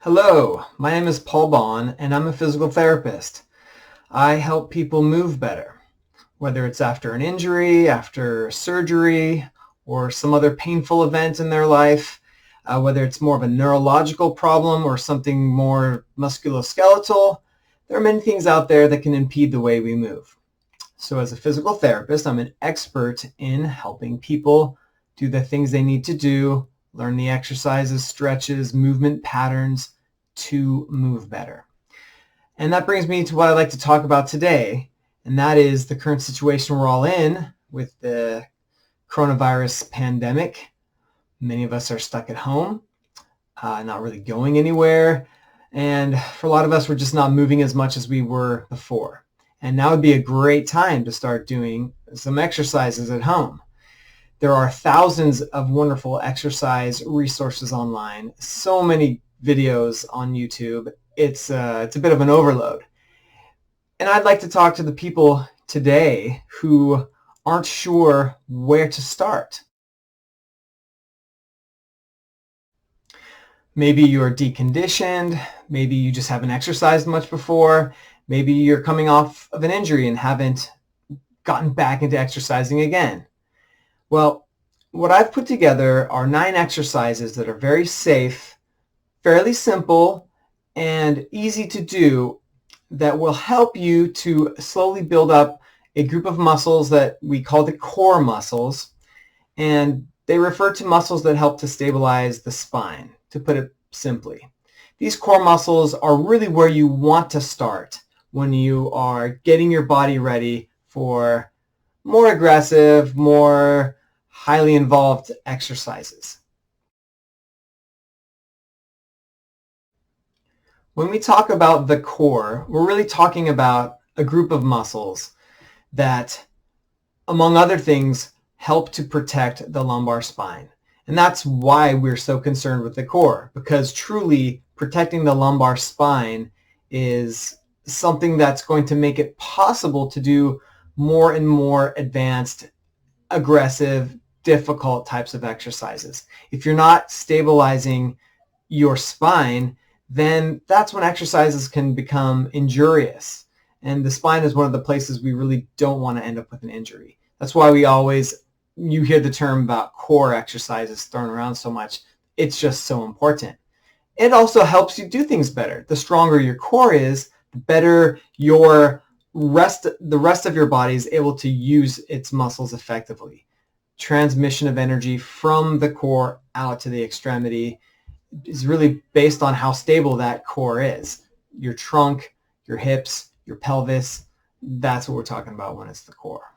Hello, my name is Paul Bond and I'm a physical therapist. I help people move better, whether it's after an injury, after surgery, or some other painful event in their life, whether it's more of a neurological problem or something more musculoskeletal. There are many things out there that can impede the way we move. So as a physical therapist, I'm an expert in helping people do the things they need to do, learn the exercises, stretches, movement patterns to move better. And that brings me to what I'd like to talk about today, and that is the current situation we're all in with the coronavirus pandemic. Many of us are stuck at home, not really going anywhere, and for a lot of us, we're just not moving as much as we were before. And now would be a great time to start doing some exercises at home. There are thousands of wonderful exercise resources online, so many videos on YouTube. It's a bit of an overload. And I'd like to talk to the people today who aren't sure where to start. Maybe you're deconditioned, maybe you just haven't exercised much before, maybe you're coming off of an injury and haven't gotten back into exercising again. Well, what I've put together are 9 exercises that are very safe, fairly simple, and easy to do that will help you to slowly build up a group of muscles that we call the core muscles, and they refer to muscles that help to stabilize the spine, to put it simply. These core muscles are really where you want to start when you are getting your body ready for more aggressive, more highly involved exercises. When we talk about the core, we're really talking about a group of muscles that, among other things, help to protect the lumbar spine. And that's why we're so concerned with the core, because truly protecting the lumbar spine is something that's going to make it possible to do more and more advanced, aggressive, difficult types of exercises. If you're not stabilizing your spine, then that's when exercises can become injurious. And the spine is one of the places we really don't want to end up with an injury. That's why you hear the term about core exercises thrown around so much. It's just so important. It also helps you do things better. The stronger your core is, the better the rest of your body is able to use its muscles effectively. Transmission of energy from the core out to the extremity is really based on how stable that core is. Your trunk, your hips, your pelvis, that's what we're talking about when it's the core.